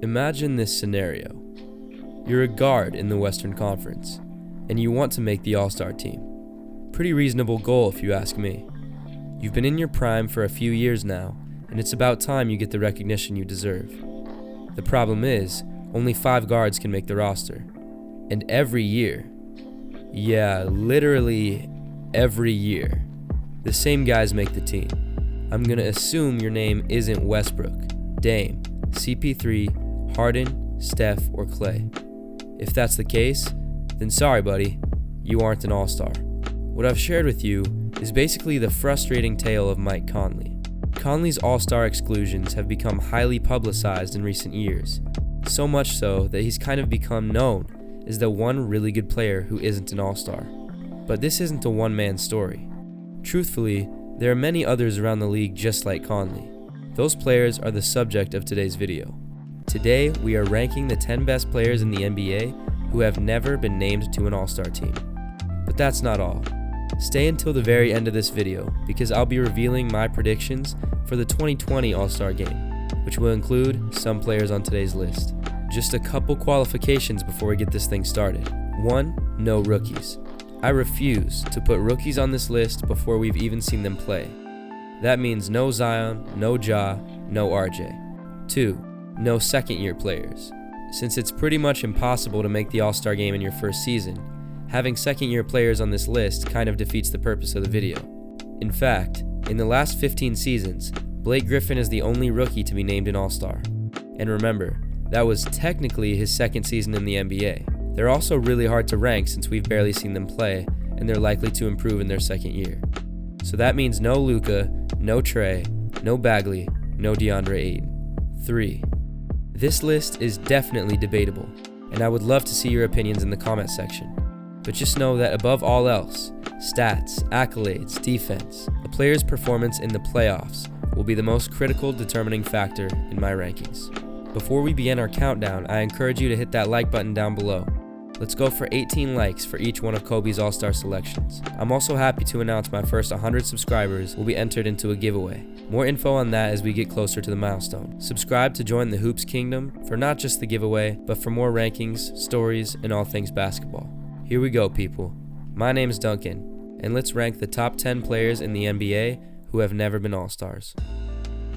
Imagine this scenario. You're a guard in the Western Conference, and you want to make the All-Star team. Pretty reasonable goal if you ask me. You've been in your prime for a few years now, and it's about time you get the recognition you deserve. The problem is, only 5 guards can make the roster. And every year, yeah, literally every year, the same guys make the team. I'm gonna assume your name isn't Westbrook, Dame, CP3, Harden, Steph, or Clay. If that's the case, then sorry buddy, you aren't an all-star. What I've shared with you is basically the frustrating tale of Mike Conley. Conley's all-star exclusions have become highly publicized in recent years, so much so that he's kind of become known as the one really good player who isn't an all-star. But this isn't a one-man story. Truthfully, there are many others around the league just like Conley. Those players are the subject of today's video. Today, we are ranking the 10 best players in the NBA who have never been named to an all-star team. But that's not all. Stay until the very end of this video because I'll be revealing my predictions for the 2020 All-Star Game, which will include some players on today's list. Just a couple qualifications before we get this thing started. 1. No rookies. I refuse to put rookies on this list before we've even seen them play. That means no Zion, no Ja, no RJ. 2. No second-year players. Since it's pretty much impossible to make the All-Star Game in your first season, having second-year players on this list kind of defeats the purpose of the video. In fact, in the last 15 seasons, Blake Griffin is the only rookie to be named an All-Star. And remember, that was technically his second season in the NBA. They're also really hard to rank since we've barely seen them play, and they're likely to improve in their second year. So that means no Luka, no Trey, no Bagley, no DeAndre Ayton. 3. This list is definitely debatable, and I would love to see your opinions in the comment section. But just know that above all else, stats, accolades, defense, a player's performance in the playoffs will be the most critical determining factor in my rankings. Before we begin our countdown, I encourage you to hit that like button down below. Let's go for 18 likes for each one of Kobe's All-Star selections. I'm also happy to announce my first 100 subscribers will be entered into a giveaway. More info on that as we get closer to the milestone. Subscribe to join the Hoops Kingdom for not just the giveaway, but for more rankings, stories, and all things basketball. Here we go, people. My name's Duncan, and let's rank the top 10 players in the NBA who have never been All-Stars.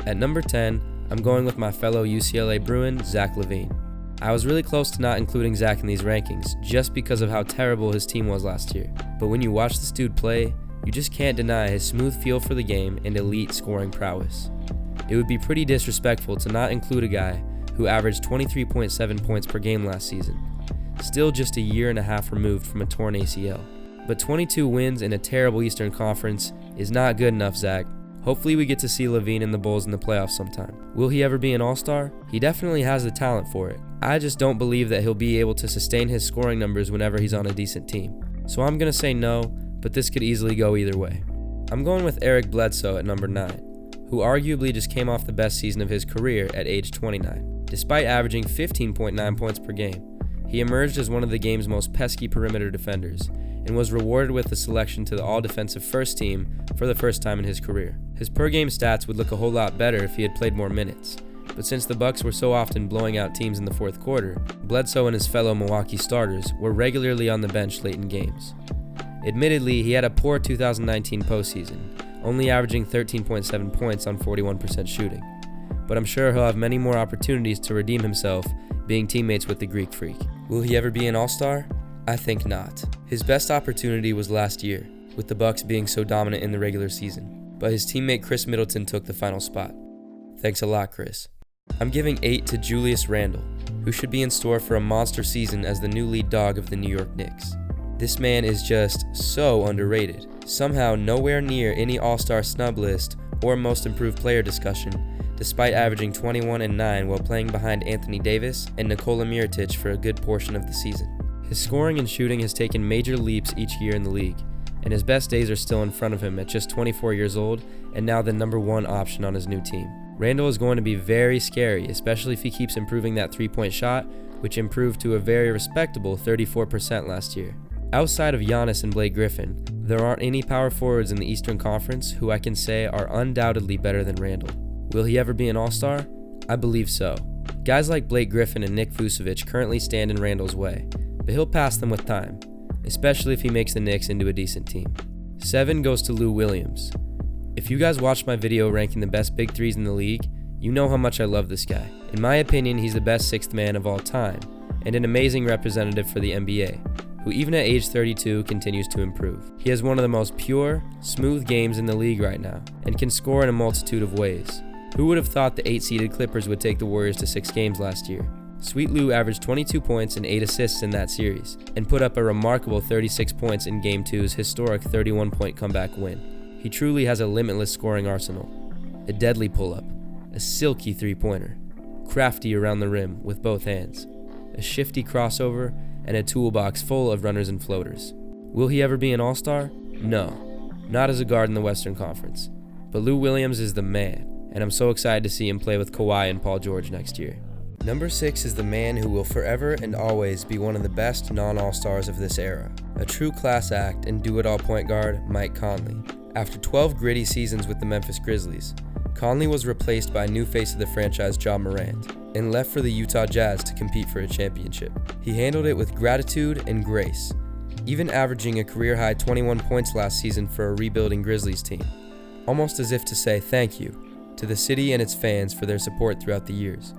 At number 10, I'm going with my fellow UCLA Bruin, Zach LaVine. I was really close to not including Zach in these rankings just because of how terrible his team was last year. But when you watch this dude play, you just can't deny his smooth feel for the game and elite scoring prowess. It would be pretty disrespectful to not include a guy who averaged 23.7 points per game last season, still just a year and a half removed from a torn ACL. But 22 wins in a terrible Eastern Conference is not good enough, Zach. Hopefully we get to see LaVine and the Bulls in the playoffs sometime. Will he ever be an All-Star? He definitely has the talent for it. I just don't believe that he'll be able to sustain his scoring numbers whenever he's on a decent team. So I'm going to say no, but this could easily go either way. I'm going with Eric Bledsoe at number 9, who arguably just came off the best season of his career at age 29. Despite averaging 15.9 points per game, he emerged as one of the game's most pesky perimeter defenders, and was rewarded with a selection to the All-Defensive First Team for the first time in his career. His per-game stats would look a whole lot better if he had played more minutes, but since the Bucks were so often blowing out teams in the fourth quarter, Bledsoe and his fellow Milwaukee starters were regularly on the bench late in games. Admittedly, he had a poor 2019 postseason, only averaging 13.7 points on 41% shooting, but I'm sure he'll have many more opportunities to redeem himself being teammates with the Greek Freak. Will he ever be an All-Star? I think not. His best opportunity was last year, with the Bucks being so dominant in the regular season, but his teammate Chris Middleton took the final spot. Thanks a lot, Chris. I'm giving 8 to Julius Randle, who should be in store for a monster season as the new lead dog of the New York Knicks. This man is just so underrated, somehow nowhere near any All-Star snub list or most improved player discussion, despite averaging 21 and 9 while playing behind Anthony Davis and Nikola Mirotic for a good portion of the season. His scoring and shooting has taken major leaps each year in the league, and his best days are still in front of him at just 24 years old and now the number 1 option on his new team. Randle is going to be very scary, especially if he keeps improving that three-point shot, which improved to a very respectable 34% last year. Outside of Giannis and Blake Griffin, there aren't any power forwards in the Eastern Conference who I can say are undoubtedly better than Randle. Will he ever be an All-Star? I believe so. Guys like Blake Griffin and Nick Vucevic currently stand in Randle's way, but he'll pass them with time, especially if he makes the Knicks into a decent team. 7 goes to Lou Williams. If you guys watched my video ranking the best big threes in the league, you know how much I love this guy. In my opinion, he's the best sixth man of all time, and an amazing representative for the NBA, who even at age 32 continues to improve. He has one of the most pure, smooth games in the league right now, and can score in a multitude of ways. Who would have thought the 8-seeded Clippers would take the Warriors to 6 games last year? Sweet Lou averaged 22 points and 8 assists in that series, and put up a remarkable 36 points in Game 2's historic 31-point comeback win. He truly has a limitless scoring arsenal. A deadly pull-up, a silky three-pointer, crafty around the rim with both hands, a shifty crossover, and a toolbox full of runners and floaters. Will he ever be an All-Star? No, not as a guard in the Western Conference. But Lou Williams is the man, and I'm so excited to see him play with Kawhi and Paul George next year. Number 6 is the man who will forever and always be one of the best non-All-Stars of this era. A true class act and do-it-all point guard, Mike Conley. After 12 gritty seasons with the Memphis Grizzlies, Conley was replaced by a new face of the franchise, Ja Morant, and left for the Utah Jazz to compete for a championship. He handled it with gratitude and grace, even averaging a career-high 21 points last season for a rebuilding Grizzlies team, almost as if to say thank you to the city and its fans for their support throughout the years.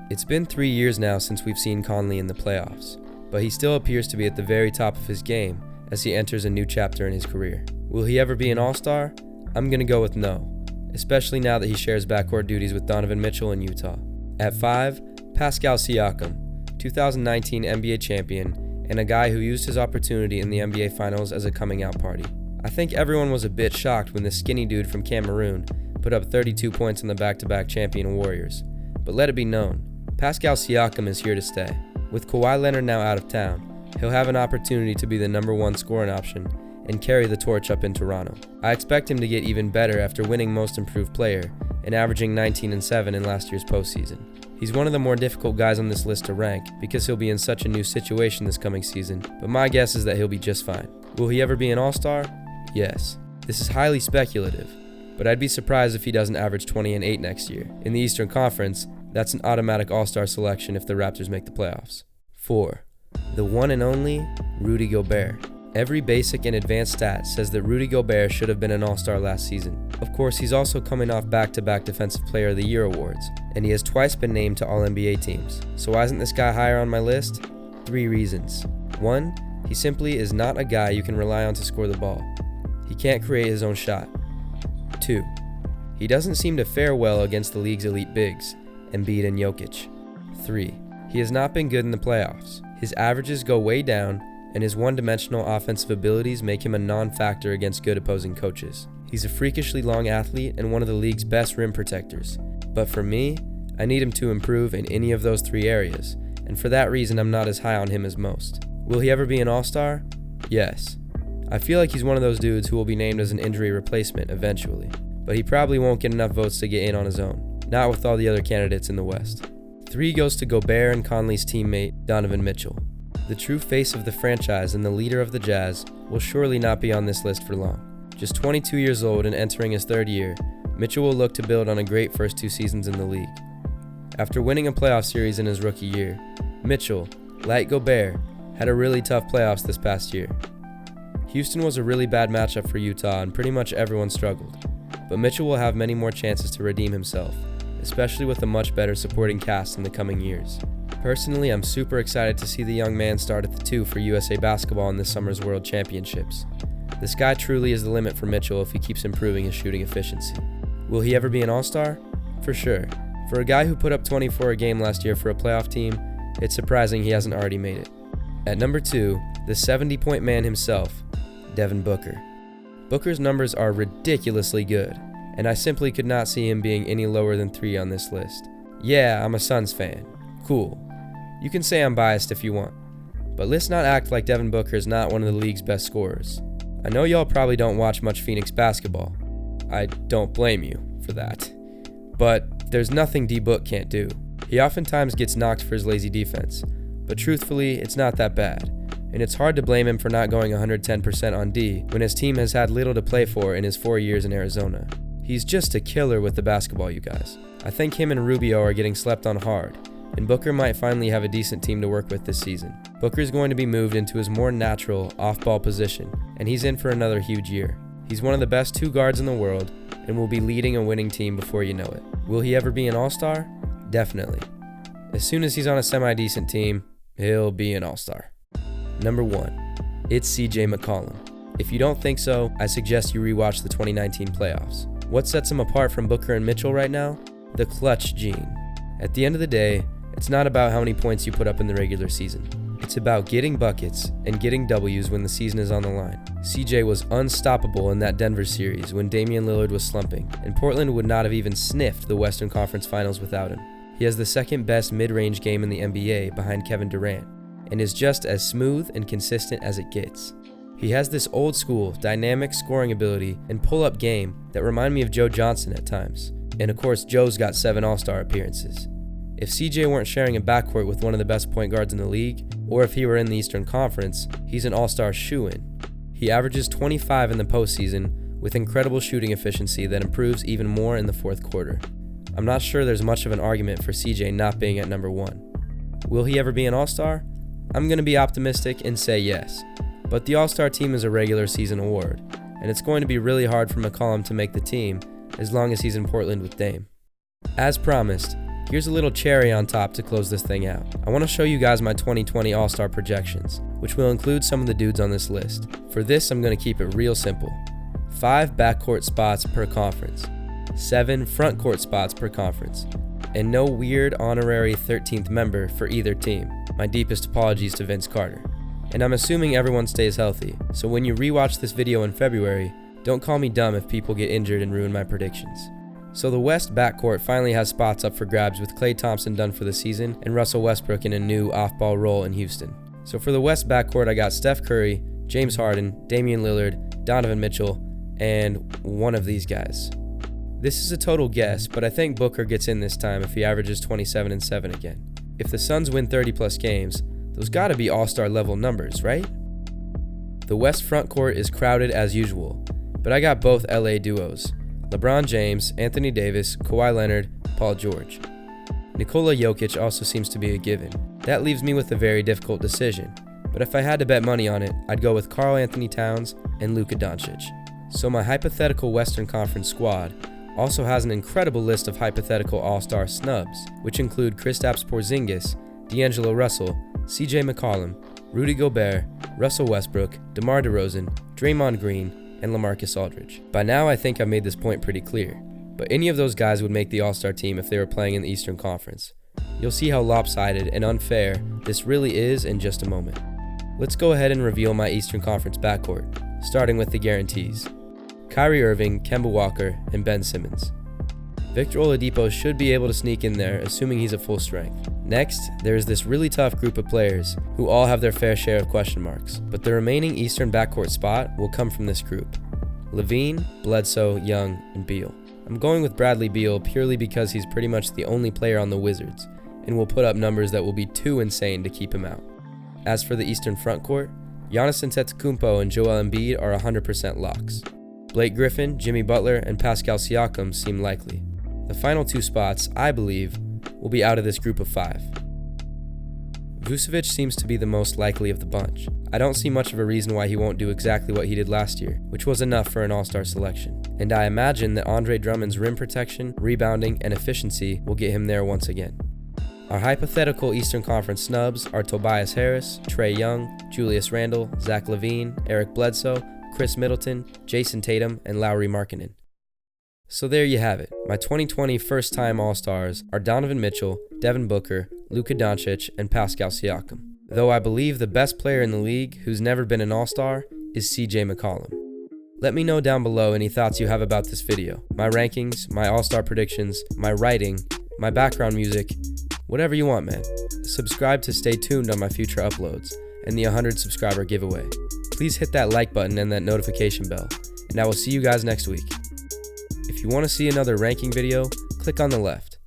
It's been 3 years now since we've seen Conley in the playoffs, but he still appears to be at the very top of his game as he enters a new chapter in his career. Will he ever be an All-Star? I'm going to go with no, especially now that he shares backcourt duties with Donovan Mitchell in Utah. At 5, Pascal Siakam, 2019 NBA champion, and a guy who used his opportunity in the NBA Finals as a coming-out party. I think everyone was a bit shocked when this skinny dude from Cameroon put up 32 points on the back-to-back champion Warriors. But let it be known, Pascal Siakam is here to stay. With Kawhi Leonard now out of town, he'll have an opportunity to be the number 1 scoring option and carry the torch up in Toronto. I expect him to get even better after winning Most Improved Player and averaging 19 and 7 in last year's postseason. He's one of the more difficult guys on this list to rank because he'll be in such a new situation this coming season, but my guess is that he'll be just fine. Will he ever be an All-Star? Yes. This is highly speculative, but I'd be surprised if he doesn't average 20 and 8 next year. In the Eastern Conference, that's an automatic All-Star selection if the Raptors make the playoffs. 4. The one and only Rudy Gobert. Every basic and advanced stat says that Rudy Gobert should have been an All-Star last season. Of course, he's also coming off back-to-back Defensive Player of the Year awards, and he has twice been named to All-NBA teams. So why isn't this guy higher on my list? 3 reasons. 1, he simply is not a guy you can rely on to score the ball. He can't create his own shot. 2, he doesn't seem to fare well against the league's elite bigs, Embiid and Jokic. 3, he has not been good in the playoffs. His averages go way down, and his one-dimensional offensive abilities make him a non-factor against good opposing coaches. He's a freakishly long athlete and one of the league's best rim protectors. But for me, I need him to improve in any of those 3 areas, and for that reason I'm not as high on him as most. Will he ever be an All-Star? Yes. I feel like he's one of those dudes who will be named as an injury replacement eventually, but he probably won't get enough votes to get in on his own, not with all the other candidates in the West. 3 goes to Gobert and Conley's teammate, Donovan Mitchell. The true face of the franchise and the leader of the Jazz will surely not be on this list for long. Just 22 years old and entering his 3rd year, Mitchell will look to build on a great first 2 seasons in the league. After winning a playoff series in his rookie year, Mitchell, like Gobert, had a really tough playoffs this past year. Houston was a really bad matchup for Utah and pretty much everyone struggled, but Mitchell will have many more chances to redeem himself, especially with a much better supporting cast in the coming years. Personally, I'm super excited to see the young man start at the 2 for USA Basketball in this summer's World Championships. The sky truly is the limit for Mitchell if he keeps improving his shooting efficiency. Will he ever be an All-Star? For sure. For a guy who put up 24 a game last year for a playoff team, it's surprising he hasn't already made it. At number 2, the 70-point man himself, Devin Booker. Booker's numbers are ridiculously good, and I simply could not see him being any lower than 3 on this list. Yeah, I'm a Suns fan. Cool. You can say I'm biased if you want, but let's not act like Devin Booker is not one of the league's best scorers. I know y'all probably don't watch much Phoenix basketball. I don't blame you for that. But there's nothing D-Book can't do. He oftentimes gets knocked for his lazy defense, but truthfully, it's not that bad, and it's hard to blame him for not going 110% on D when his team has had little to play for in his 4 years in Arizona. He's just a killer with the basketball, you guys. I think him and Rubio are getting slept on hard, and Booker might finally have a decent team to work with this season. Booker's going to be moved into his more natural, off-ball position, and he's in for another huge year. He's one of the best two guards in the world, and will be leading a winning team before you know it. Will he ever be an All-Star? Definitely. As soon as he's on a semi-decent team, he'll be an All-Star. Number 1. It's CJ McCollum. If you don't think so, I suggest you rewatch the 2019 playoffs. What sets him apart from Booker and Mitchell right now? The clutch gene. At the end of the day, it's not about how many points you put up in the regular season. It's about getting buckets and getting W's when the season is on the line. CJ was unstoppable in that Denver series when Damian Lillard was slumping, and Portland would not have even sniffed the Western Conference Finals without him. He has the second best mid-range game in the NBA behind Kevin Durant, and is just as smooth and consistent as it gets. He has this old school, dynamic scoring ability and pull-up game that remind me of Joe Johnson at times. And of course, Joe's got 7 All-Star appearances. If CJ weren't sharing a backcourt with one of the best point guards in the league, or if he were in the Eastern Conference, he's an All-Star shoo-in. He averages 25 in the postseason with incredible shooting efficiency that improves even more in the fourth quarter. I'm not sure there's much of an argument for CJ not being at number 1. Will he ever be an All-Star? I'm going to be optimistic and say yes. But the All-Star team is a regular season award, and it's going to be really hard for McCollum to make the team as long as he's in Portland with Dame. As promised, here's a little cherry on top to close this thing out. I want to show you guys my 2020 All-Star Projections, which will include some of the dudes on this list. For this, I'm going to keep it real simple. 5 backcourt spots per conference, 7 frontcourt spots per conference, and no weird honorary 13th member for either team. My deepest apologies to Vince Carter. And I'm assuming everyone stays healthy, so when you rewatch this video in February, don't call me dumb if people get injured and ruin my predictions. So the West backcourt finally has spots up for grabs with Klay Thompson done for the season and Russell Westbrook in a new off-ball role in Houston. So for the West backcourt, I got Steph Curry, James Harden, Damian Lillard, Donovan Mitchell, and one of these guys. This is a total guess, but I think Booker gets in this time if he averages 27 and 7 again. If the Suns win 30+ games, those gotta be All-Star level numbers, right? The West frontcourt is crowded as usual, but I got both LA duos: LeBron James, Anthony Davis, Kawhi Leonard, Paul George. Nikola Jokic also seems to be a given. That leaves me with a very difficult decision, but if I had to bet money on it, I'd go with Karl Anthony Towns and Luka Doncic. So my hypothetical Western Conference squad also has an incredible list of hypothetical All-Star snubs, which include Kristaps Porzingis, D'Angelo Russell, CJ McCollum, Rudy Gobert, Russell Westbrook, DeMar DeRozan, Draymond Green, and LaMarcus Aldridge. By now, I think I made this point pretty clear, but any of those guys would make the All-Star team if they were playing in the Eastern Conference. You'll see how lopsided and unfair this really is in just a moment. Let's go ahead and reveal my Eastern Conference backcourt, starting with the guarantees: Kyrie Irving, Kemba Walker, and Ben Simmons. Victor Oladipo should be able to sneak in there, assuming he's at full strength. Next, there is this really tough group of players who all have their fair share of question marks, but the remaining Eastern backcourt spot will come from this group: LaVine, Bledsoe, Young, and Beal. I'm going with Bradley Beal purely because he's pretty much the only player on the Wizards, and will put up numbers that will be too insane to keep him out. As for the Eastern frontcourt, Giannis Antetokounmpo and Joel Embiid are 100% locks. Blake Griffin, Jimmy Butler, and Pascal Siakam seem likely. The final 2 spots, I believe, will be out of this group of 5. Vucevic seems to be the most likely of the bunch. I don't see much of a reason why he won't do exactly what he did last year, which was enough for an All-Star selection. And I imagine that Andre Drummond's rim protection, rebounding, and efficiency will get him there once again. Our hypothetical Eastern Conference snubs are Tobias Harris, Trae Young, Julius Randle, Zach LaVine, Eric Bledsoe, Chris Middleton, Jason Tatum, and Lauri Markkanen. So there you have it. My 2020 first-time All-Stars are Donovan Mitchell, Devin Booker, Luka Doncic, and Pascal Siakam. Though I believe the best player in the league who's never been an All-Star is CJ McCollum. Let me know down below any thoughts you have about this video. My rankings, my All-Star predictions, my writing, my background music, whatever you want, man. Subscribe to stay tuned on my future uploads and the 100 subscriber giveaway. Please hit that like button and that notification bell, and I will see you guys next week. If you want to see another ranking video, click on the left.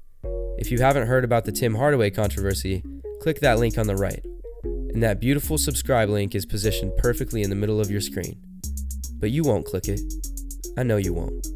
If you haven't heard about the Tim Hardaway controversy, click that link on the right. And that beautiful subscribe link is positioned perfectly in the middle of your screen. But you won't click it. I know you won't.